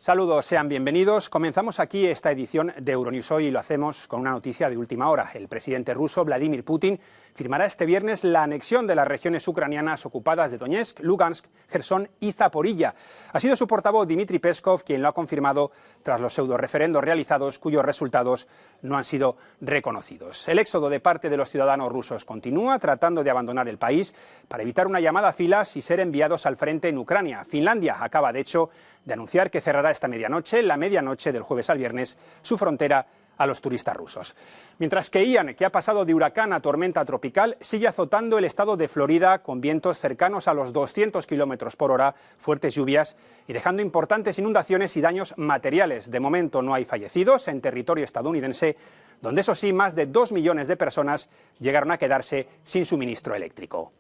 Saludos, sean bienvenidos. Comenzamos aquí esta edición de Euronews Hoy y lo hacemos con una noticia de última hora. El presidente ruso Vladimir Putin firmará este viernes la anexión de las regiones ucranianas ocupadas de Donetsk, Lugansk, Jersón y Zaporilla. Ha sido su portavoz Dmitry Peskov quien lo ha confirmado tras los pseudo-referendos realizados cuyos resultados no han sido reconocidos. El éxodo de parte de los ciudadanos rusos continúa, tratando de abandonar el país para evitar una llamada a filas y ser enviados al frente en Ucrania. Finlandia acaba, de hecho, de anunciar que cerrará esta medianoche, la medianoche del jueves al viernes, su frontera a los turistas rusos. Mientras que Ian, que ha pasado de huracán a tormenta tropical, sigue azotando el estado de Florida con vientos cercanos a los 200 kilómetros por hora, fuertes lluvias y dejando importantes inundaciones y daños materiales. De momento no hay fallecidos en territorio estadounidense, donde eso sí, más de 2 millones de personas llegaron a quedarse sin suministro eléctrico.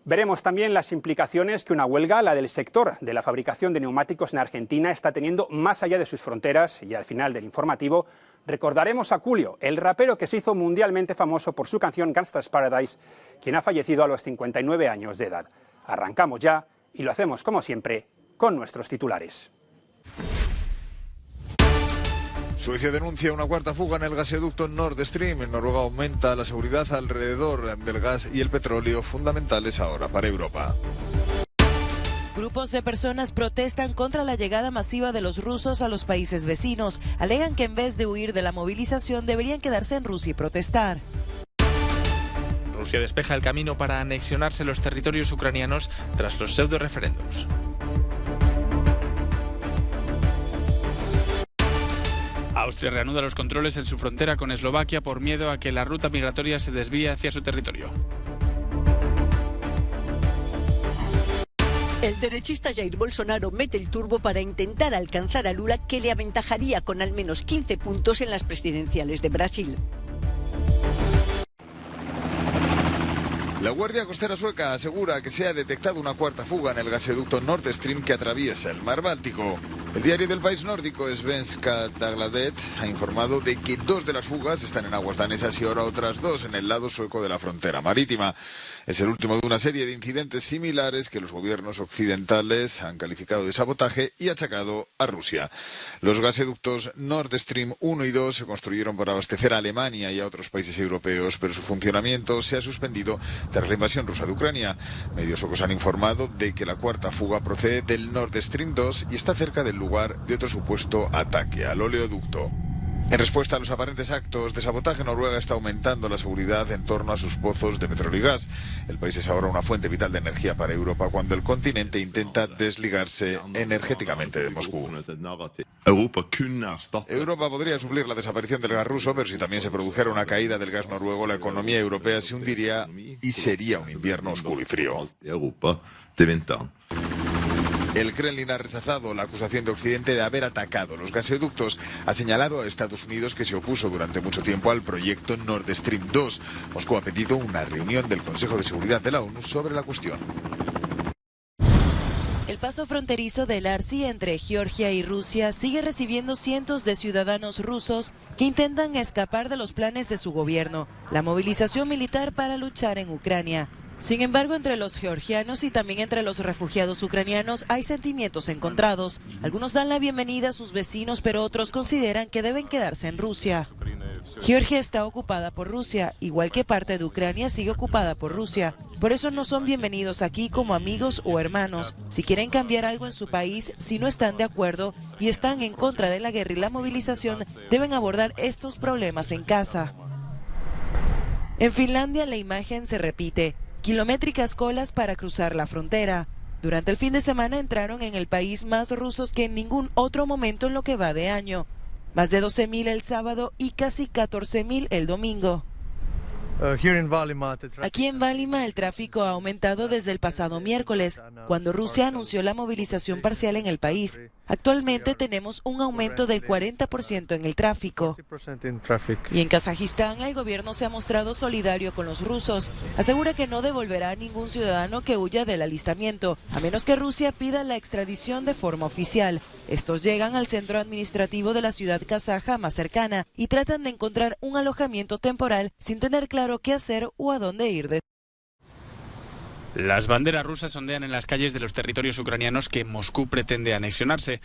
Veremos también las implicaciones que una huelga, la del sector de la fabricación de neumáticos en Argentina, está teniendo más allá de sus fronteras. Y al final del informativo recordaremos a Coolio, el rapero que se hizo mundialmente famoso por su canción Gangsta's Paradise, quien ha fallecido a los 59 años de edad. Arrancamos ya y lo hacemos, como siempre, con nuestros titulares. Suecia denuncia una cuarta fuga en el gasoducto Nord Stream. En Noruega aumenta la seguridad alrededor del gas y el petróleo, fundamentales ahora para Europa. Grupos de personas protestan contra la llegada masiva de los rusos a los países vecinos. Alegan que en vez de huir de la movilización deberían quedarse en Rusia y protestar. Rusia despeja el camino para anexionarse los territorios ucranianos tras los pseudo-referendos. Austria reanuda los controles en su frontera con Eslovaquia por miedo a que la ruta migratoria se desvíe hacia su territorio. El derechista Jair Bolsonaro mete el turbo para intentar alcanzar a Lula, que le aventajaría con al menos 15 puntos en las presidenciales de Brasil. La Guardia Costera sueca asegura que se ha detectado una cuarta fuga en el gasoducto Nord Stream que atraviesa el mar Báltico. El diario del país nórdico Svenska Dagbladet ha informado de que 2 de las fugas están en aguas danesas y ahora otras 2 en el lado sueco de la frontera marítima. Es el último de una serie de incidentes similares que los gobiernos occidentales han calificado de sabotaje y achacado a Rusia. Los gasoductos Nord Stream 1 y 2 se construyeron para abastecer a Alemania y a otros países europeos, pero su funcionamiento se ha suspendido tras la invasión rusa de Ucrania. Medios suecos han informado de que la cuarta fuga procede del Nord Stream 2 y está cerca del lugar de otro supuesto ataque al oleoducto. En respuesta a los aparentes actos de sabotaje, Noruega está aumentando la seguridad en torno a sus pozos de petróleo y gas. El país es ahora una fuente vital de energía para Europa cuando el continente intenta desligarse energéticamente de Moscú. Europa podría suplir la desaparición del gas ruso, pero si también se produjera una caída del gas noruego, la economía europea se hundiría y sería un invierno oscuro y frío. El Kremlin ha rechazado la acusación de Occidente de haber atacado los gasoductos. Ha señalado a Estados Unidos que se opuso durante mucho tiempo al proyecto Nord Stream 2. Moscú ha pedido una reunión del Consejo de Seguridad de la ONU sobre la cuestión. El paso fronterizo del Arsi entre Georgia y Rusia sigue recibiendo cientos de ciudadanos rusos que intentan escapar de los planes de su gobierno, la movilización militar para luchar en Ucrania. Sin embargo, entre los georgianos y también entre los refugiados ucranianos hay sentimientos encontrados. Algunos dan la bienvenida a sus vecinos, pero otros consideran que deben quedarse en Rusia. Georgia está ocupada por Rusia, igual que parte de Ucrania sigue ocupada por Rusia. Por eso no son bienvenidos aquí como amigos o hermanos. Si quieren cambiar algo en su país, si no están de acuerdo y están en contra de la guerra y la movilización, deben abordar estos problemas en casa. En Finlandia la imagen se repite. Kilométricas colas para cruzar la frontera. Durante el fin de semana entraron en el país más rusos que en ningún otro momento en lo que va de año. Más de 12.000 el sábado y casi 14.000 el domingo. Aquí en Valima el tráfico ha aumentado desde el pasado miércoles, cuando Rusia anunció la movilización parcial en el país. Actualmente tenemos un aumento del 40% en el tráfico. Y en Kazajistán el gobierno se ha mostrado solidario con los rusos. Asegura que no devolverá a ningún ciudadano que huya del alistamiento, a menos que Rusia pida la extradición de forma oficial. Estos llegan al centro administrativo de la ciudad kazaja más cercana y tratan de encontrar un alojamiento temporal sin tener claro qué hacer o a dónde ir. Las banderas rusas ondean en las calles de los territorios ucranianos que Moscú pretende anexionarse.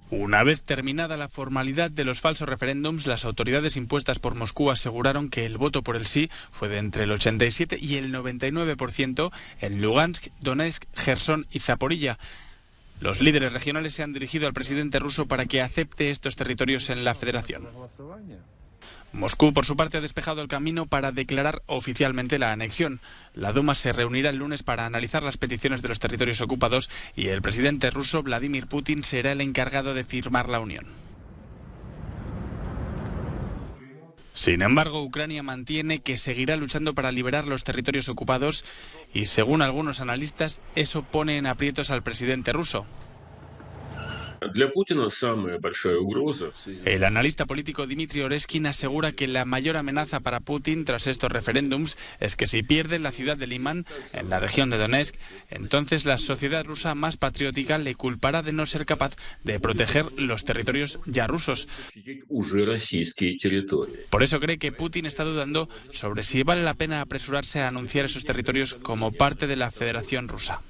Una vez terminada la formalidad de los falsos referéndums, las autoridades impuestas por Moscú aseguraron que el voto por el sí fue de entre el 87 y el 99% en Lugansk, Donetsk, Jersón y Zaporilla. Los líderes regionales se han dirigido al presidente ruso para que acepte estos territorios en la federación. Moscú, por su parte, ha despejado el camino para declarar oficialmente la anexión. La Duma se reunirá el lunes para analizar las peticiones de los territorios ocupados y el presidente ruso, Vladimir Putin, será el encargado de firmar la unión. Sin embargo, Ucrania mantiene que seguirá luchando para liberar los territorios ocupados y, según algunos analistas, eso pone en aprietos al presidente ruso. El analista político Dmitry Oreskin asegura que la mayor amenaza para Putin tras estos referéndums es que si pierde la ciudad de Liman, en la región de Donetsk, entonces la sociedad rusa más patriótica le culpará de no ser capaz de proteger los territorios ya rusos. Por eso cree que Putin está dudando sobre si vale la pena apresurarse a anunciar esos territorios como parte de la Federación Rusa.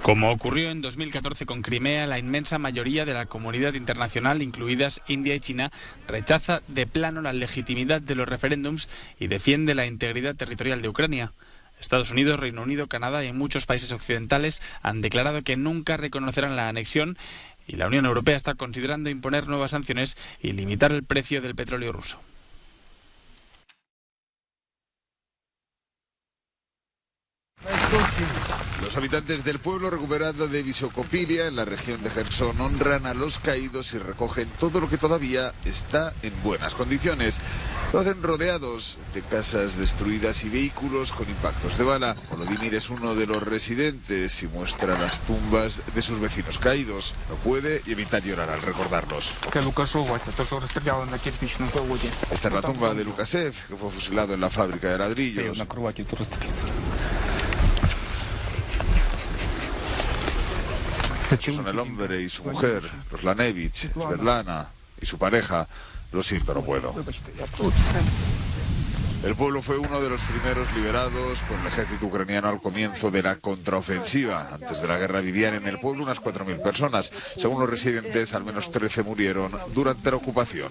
Como ocurrió en 2014 con Crimea, la inmensa mayoría de la comunidad internacional, incluidas India y China, rechaza de plano la legitimidad de los referéndums y defiende la integridad territorial de Ucrania. Estados Unidos, Reino Unido, Canadá y muchos países occidentales han declarado que nunca reconocerán la anexión y la Unión Europea está considerando imponer nuevas sanciones y limitar el precio del petróleo ruso. Los habitantes del pueblo recuperado de Visokopilia, en la región de Jersón, honran a los caídos y recogen todo lo que todavía está en buenas condiciones. Lo hacen rodeados de casas destruidas y vehículos con impactos de bala. Volodymyr es uno de los residentes y muestra las tumbas de sus vecinos caídos. No puede evitar llorar al recordarlos. Esta es la tumba de Lukashev, que fue fusilado en la fábrica de ladrillos. Son el hombre y su mujer, los Lanevich, Svetlana y su pareja. Lo siento, no puedo. El pueblo fue uno de los primeros liberados por el ejército ucraniano al comienzo de la contraofensiva. Antes de la guerra vivían en el pueblo unas 4.000 personas. Según los residentes, al menos 13 murieron durante la ocupación.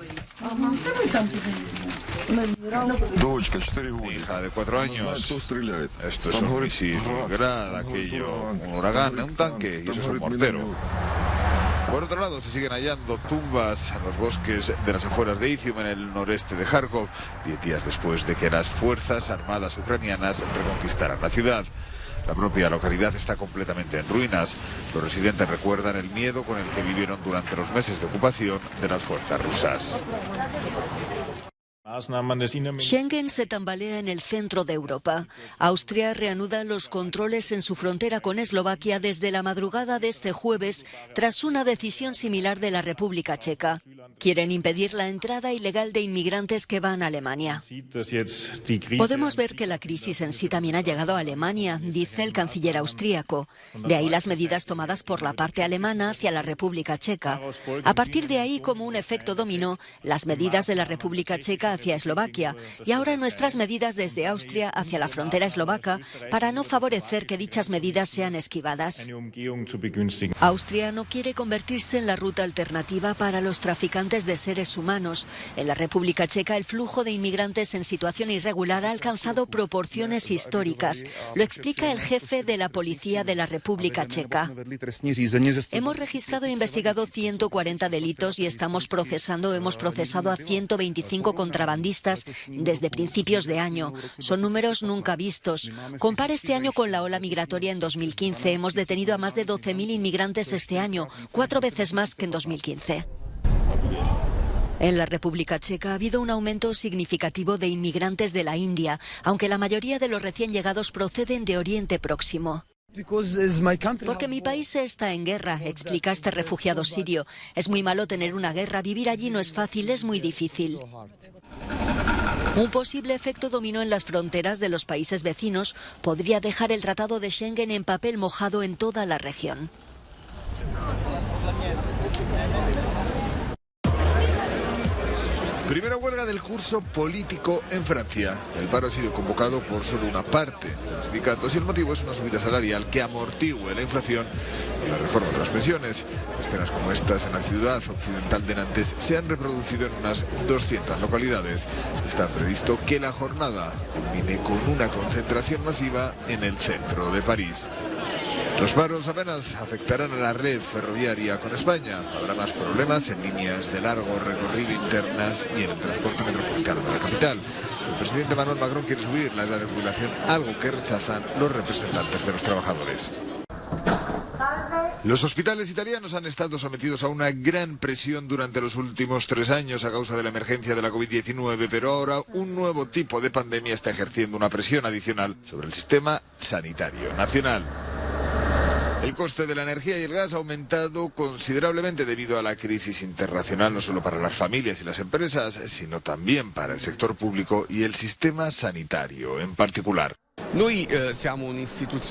Mi hija de 4 años. Esto es un misil, Grad, aquello, un huracán, un tanque, y eso es un mortero. Por otro lado, se siguen hallando tumbas en los bosques de las afueras de Izium, en el noreste de Kharkov, 10 días después de que las fuerzas armadas ucranianas reconquistaran la ciudad. La propia localidad está completamente en ruinas. Los residentes recuerdan el miedo con el que vivieron durante los meses de ocupación de las fuerzas rusas. Schengen se tambalea en el centro de Europa. Austria reanuda los controles en su frontera con Eslovaquia desde la madrugada de este jueves, tras una decisión similar de la República Checa. Quieren impedir la entrada ilegal de inmigrantes que van a Alemania. Podemos ver que la crisis en sí también ha llegado a Alemania, dice el canciller austríaco. De ahí las medidas tomadas por la parte alemana hacia la República Checa. A partir de ahí, como un efecto dominó, las medidas de la República Checa hacia Eslovaquia y ahora nuestras medidas desde Austria hacia la frontera eslovaca para no favorecer que dichas medidas sean esquivadas. Austria no quiere convertirse en la ruta alternativa para los traficantes de seres humanos. En la República Checa el flujo de inmigrantes en situación irregular ha alcanzado proporciones históricas. Lo explica el jefe de la policía de la República Checa. Hemos registrado e investigado 140 delitos y hemos procesado a 125 contrabandistas desde principios de año. Son números nunca vistos. Compare este año con la ola migratoria en 2015. Hemos detenido a más de 12.000 inmigrantes este año, 4 veces más que en 2015. En la República Checa ha habido un aumento significativo de inmigrantes de la India, aunque la mayoría de los recién llegados proceden de Oriente Próximo. Porque mi país está en guerra, explica este refugiado sirio. Es muy malo tener una guerra, vivir allí no es fácil, es muy difícil. Un posible efecto dominó en las fronteras de los países vecinos podría dejar el Tratado de Schengen en papel mojado en toda la región. Primera huelga del curso político en Francia. El paro ha sido convocado por solo una parte de los sindicatos y el motivo es una subida salarial que amortigüe la inflación y la reforma de las pensiones. Escenas como estas en la ciudad occidental de Nantes se han reproducido en unas 200 localidades. Está previsto que la jornada culmine con una concentración masiva en el centro de París. Los paros apenas afectarán a la red ferroviaria con España. Habrá más problemas en líneas de largo recorrido internas y en el transporte metropolitano de la capital. El presidente Emmanuel Macron quiere subir la edad de jubilación, algo que rechazan los representantes de los trabajadores. Los hospitales italianos han estado sometidos a una gran presión durante los últimos 3 años a causa de la emergencia de la COVID-19, pero ahora un nuevo tipo de pandemia está ejerciendo una presión adicional sobre el sistema sanitario nacional. El coste de la energía y el gas ha aumentado considerablemente debido a la crisis internacional, no solo para las familias y las empresas, sino también para el sector público y el sistema sanitario en particular.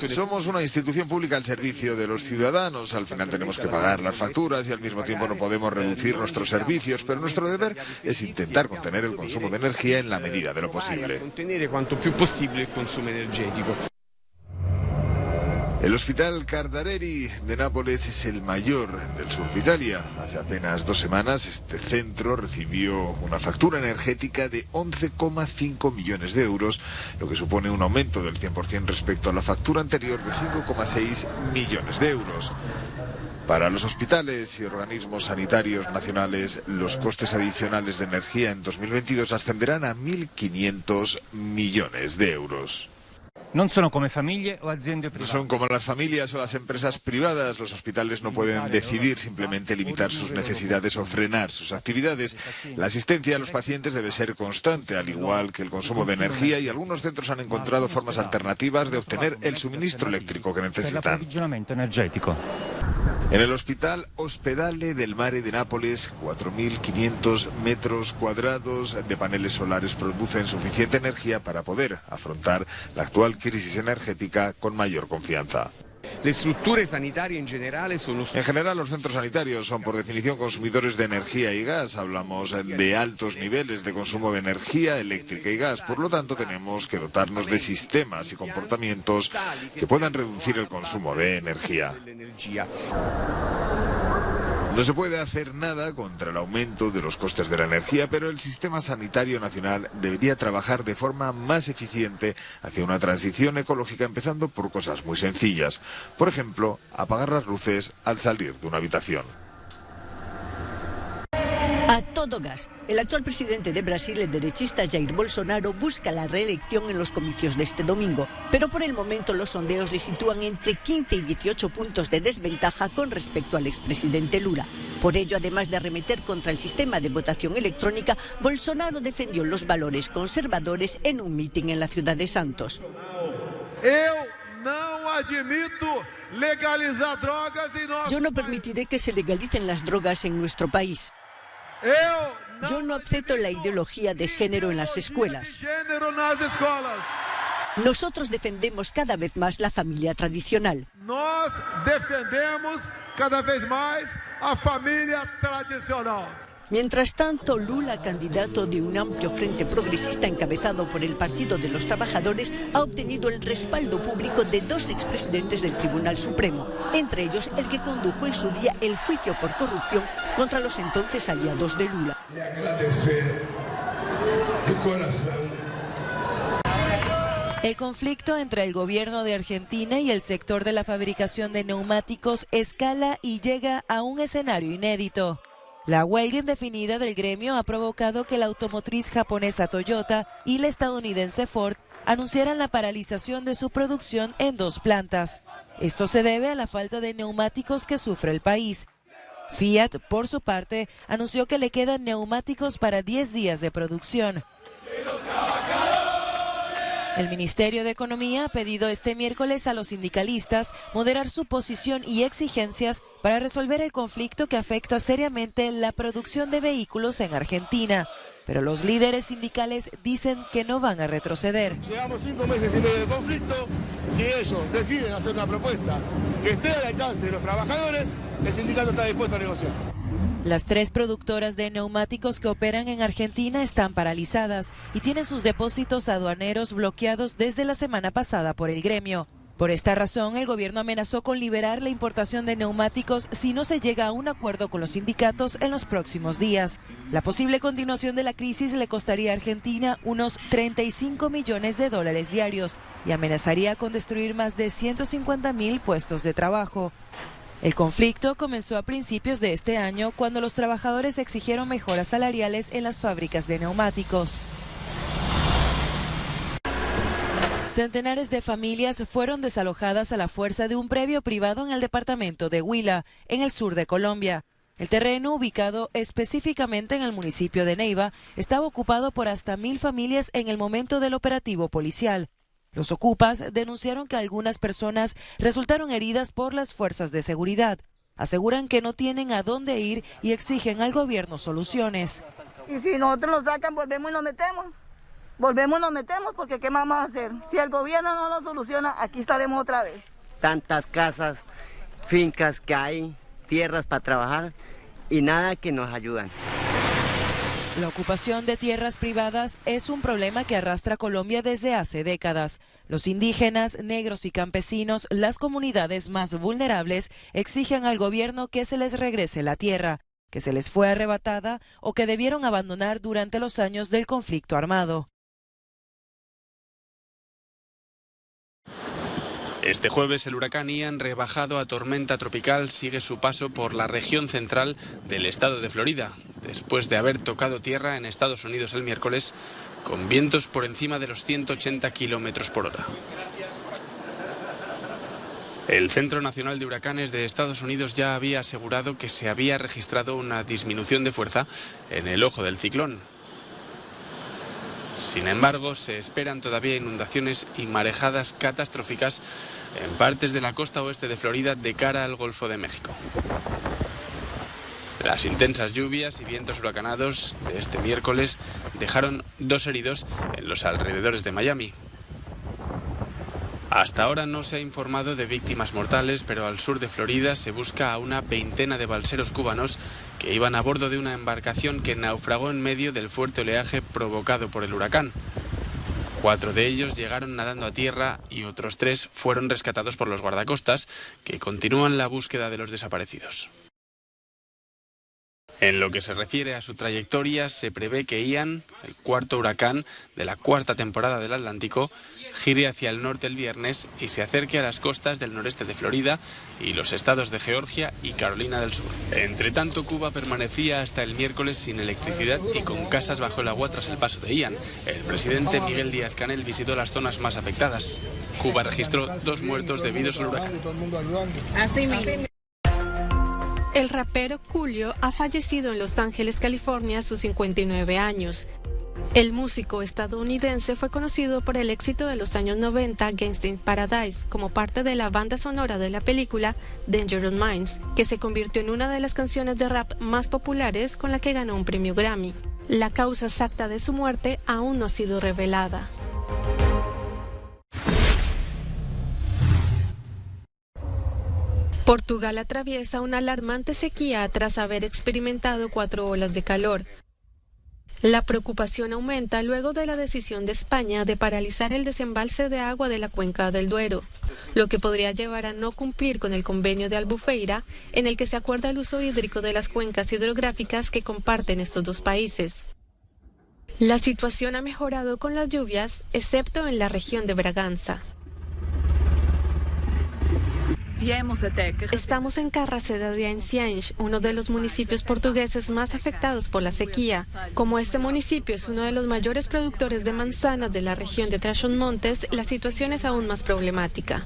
Somos una institución pública al servicio de los ciudadanos. Al final tenemos que pagar las facturas y al mismo tiempo no podemos reducir nuestros servicios, pero nuestro deber es intentar contener el consumo de energía en la medida de lo posible. El Hospital Cardarelli de Nápoles es el mayor del sur de Italia. Hace apenas 2 semanas este centro recibió una factura energética de 11,5 millones de euros, lo que supone un aumento del 100% respecto a la factura anterior de 5,6 millones de euros. Para los hospitales y organismos sanitarios nacionales, los costes adicionales de energía en 2022 ascenderán a 1.500 millones de euros. No son como las familias o las empresas privadas. Los hospitales no pueden decidir simplemente limitar sus necesidades o frenar sus actividades. La asistencia a los pacientes debe ser constante, al igual que el consumo de energía, y algunos centros han encontrado formas alternativas de obtener el suministro eléctrico que necesitan. En el Hospital Ospedale del Mare de Nápoles, 4.500 metros cuadrados de paneles solares producen suficiente energía para poder afrontar la actual crisis energética con mayor confianza. En general, los centros sanitarios son por definición consumidores de energía y gas. Hablamos de altos niveles de consumo de energía eléctrica y gas. Por lo tanto, tenemos que dotarnos de sistemas y comportamientos que puedan reducir el consumo de energía. No se puede hacer nada contra el aumento de los costes de la energía, pero el sistema sanitario nacional debería trabajar de forma más eficiente hacia una transición ecológica, empezando por cosas muy sencillas. Por ejemplo, apagar las luces al salir de una habitación. A todo gas. El actual presidente de Brasil, el derechista Jair Bolsonaro, busca la reelección en los comicios de este domingo. Pero por el momento los sondeos le sitúan entre 15 y 18 puntos de desventaja con respecto al expresidente Lula. Por ello, además de arremeter contra el sistema de votación electrónica, Bolsonaro defendió los valores conservadores en un mitin en la ciudad de Santos. Yo no permitiré que se legalicen las drogas en nuestro país. Yo no acepto la ideología de género en las escuelas. Nosotros defendemos cada vez más la familia tradicional. Nós defendemos cada vez más a familia tradicional. Mientras tanto, Lula, candidato de un amplio frente progresista encabezado por el Partido de los Trabajadores, ha obtenido el respaldo público de 2 expresidentes del Tribunal Supremo, entre ellos el que condujo en su día el juicio por corrupción contra los entonces aliados de Lula. Le agradecer de corazón. El conflicto entre el gobierno de Argentina y el sector de la fabricación de neumáticos escala y llega a un escenario inédito. La huelga indefinida del gremio ha provocado que la automotriz japonesa Toyota y la estadounidense Ford anunciaran la paralización de su producción en 2 plantas. Esto se debe a la falta de neumáticos que sufre el país. Fiat, por su parte, anunció que le quedan neumáticos para 10 días de producción. El Ministerio de Economía ha pedido este miércoles a los sindicalistas moderar su posición y exigencias para resolver el conflicto que afecta seriamente la producción de vehículos en Argentina. Pero los líderes sindicales dicen que no van a retroceder. Llevamos 5 meses y medio de conflicto. Si ellos deciden hacer una propuesta que esté al alcance de los trabajadores, el sindicato está dispuesto a negociar. Las 3 productoras de neumáticos que operan en Argentina están paralizadas y tienen sus depósitos aduaneros bloqueados desde la semana pasada por el gremio. Por esta razón, el gobierno amenazó con liberar la importación de neumáticos si no se llega a un acuerdo con los sindicatos en los próximos días. La posible continuación de la crisis le costaría a Argentina unos 35 millones de dólares diarios y amenazaría con destruir más de 150.000 puestos de trabajo. El conflicto comenzó a principios de este año cuando los trabajadores exigieron mejoras salariales en las fábricas de neumáticos. Centenares de familias fueron desalojadas a la fuerza de un predio privado en el departamento de Huila, en el sur de Colombia. El terreno, ubicado específicamente en el municipio de Neiva, estaba ocupado por hasta 1.000 familias en el momento del operativo policial. Los ocupas denunciaron que algunas personas resultaron heridas por las fuerzas de seguridad. Aseguran que no tienen a dónde ir y exigen al gobierno soluciones. Y si nosotros nos sacan, volvemos y nos metemos. Volvemos y nos metemos porque ¿qué más vamos a hacer? Si el gobierno no lo soluciona, aquí estaremos otra vez. Tantas casas, fincas que hay, tierras para trabajar y nada que nos ayudan. La ocupación de tierras privadas es un problema que arrastra Colombia desde hace décadas. Los indígenas, negros y campesinos, las comunidades más vulnerables, exigen al gobierno que se les regrese la tierra, que se les fue arrebatada o que debieron abandonar durante los años del conflicto armado. Este jueves el huracán Ian, rebajado a tormenta tropical, sigue su paso por la región central del estado de Florida, después de haber tocado tierra en Estados Unidos el miércoles, con vientos por encima de los 180 kilómetros por hora. El Centro Nacional de Huracanes de Estados Unidos ya había asegurado que se había registrado una disminución de fuerza en el ojo del ciclón. Sin embargo, se esperan todavía inundaciones y marejadas catastróficas en partes de la costa oeste de Florida de cara al Golfo de México. Las intensas lluvias y vientos huracanados de este miércoles dejaron 2 heridos en los alrededores de Miami. Hasta ahora no se ha informado de víctimas mortales, pero al sur de Florida se busca a una veintena de balseros cubanos que iban a bordo de una embarcación que naufragó en medio del fuerte oleaje provocado por el huracán. 4 de ellos llegaron nadando a tierra y otros 3 fueron rescatados por los guardacostas, que continúan la búsqueda de los desaparecidos. En lo que se refiere a su trayectoria, se prevé que Ian, el 4º huracán de la 4ª temporada del Atlántico, gire hacia el norte el viernes y se acerque a las costas del noreste de Florida y los estados de Georgia y Carolina del Sur. Entre tanto, Cuba permanecía hasta el miércoles sin electricidad y con casas bajo el agua tras el paso de Ian. El presidente Miguel Díaz-Canel visitó las zonas más afectadas. Cuba registró 2 muertos debidos al huracán. Así mismo. El rapero Coolio ha fallecido en Los Ángeles, California, a sus 59 años. El músico estadounidense fue conocido por el éxito de los años 90 Gangsta's in Paradise como parte de la banda sonora de la película Dangerous Minds, que se convirtió en una de las canciones de rap más populares con la que ganó un premio Grammy. La causa exacta de su muerte aún no ha sido revelada. Portugal atraviesa una alarmante sequía tras haber experimentado 4 olas de calor. La preocupación aumenta luego de la decisión de España de paralizar el desembalse de agua de la cuenca del Duero, lo que podría llevar a no cumplir con el convenio de Albufeira, en el que se acuerda el uso hídrico de las cuencas hidrográficas que comparten estos 2 países. La situación ha mejorado con las lluvias, excepto en la región de Braganza. Estamos en Carraceda de Anciães, uno de los municipios portugueses más afectados por la sequía. Como este municipio es uno de los mayores productores de manzanas de la región de Trás-os-Montes, la situación es aún más problemática.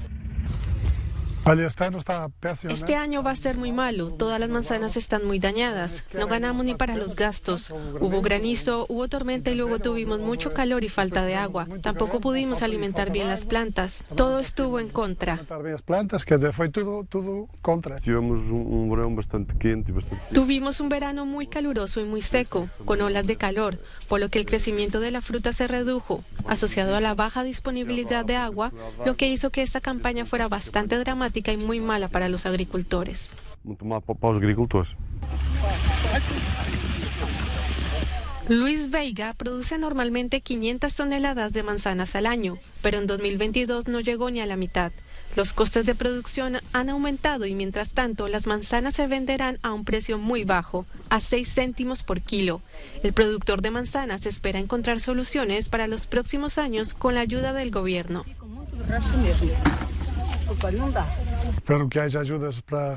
Este año va a ser muy malo, todas las manzanas están muy dañadas, no ganamos ni para los gastos. Hubo granizo, hubo tormenta y luego tuvimos mucho calor y falta de agua. Tampoco pudimos alimentar bien las plantas, todo estuvo en contra. Tuvimos un verano muy caluroso y muy seco, con olas de calor, por lo que el crecimiento de la fruta se redujo, asociado a la baja disponibilidad de agua, lo que hizo que esta campaña fuera bastante dramática y muy mala para los agricultores. Muito mal para os agricultores. Luis Veiga produce normalmente 500 toneladas de manzanas al año, pero en 2022 no llegó ni a la mitad. Los costes de producción han aumentado y mientras tanto las manzanas se venderán a un precio muy bajo, a 6 céntimos por kilo. El productor de manzanas espera encontrar soluciones para los próximos años con la ayuda del gobierno.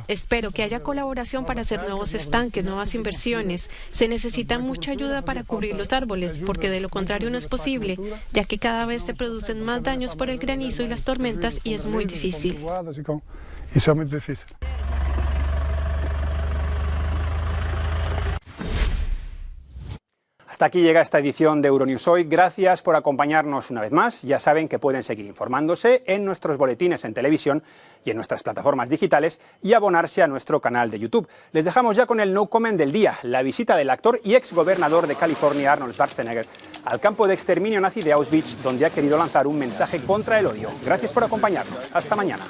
Espero que haya colaboración para hacer nuevos estanques, nuevas inversiones. Se necesita mucha ayuda para cubrir los árboles, porque de lo contrario no es posible, ya que cada vez se producen más daños por el granizo y las tormentas y es muy difícil. Hasta aquí llega esta edición de Euronews Hoy. Gracias por acompañarnos una vez más. Ya saben que pueden seguir informándose en nuestros boletines en televisión y en nuestras plataformas digitales y abonarse a nuestro canal de YouTube. Les dejamos ya con el no comment del día, la visita del actor y exgobernador de California, Arnold Schwarzenegger, al campo de exterminio nazi de Auschwitz, donde ha querido lanzar un mensaje contra el odio. Gracias por acompañarnos. Hasta mañana.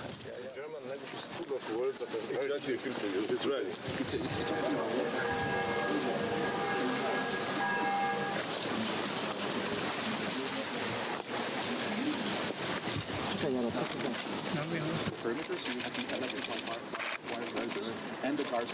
Perimeter, so you have to cut like this on wire and the cars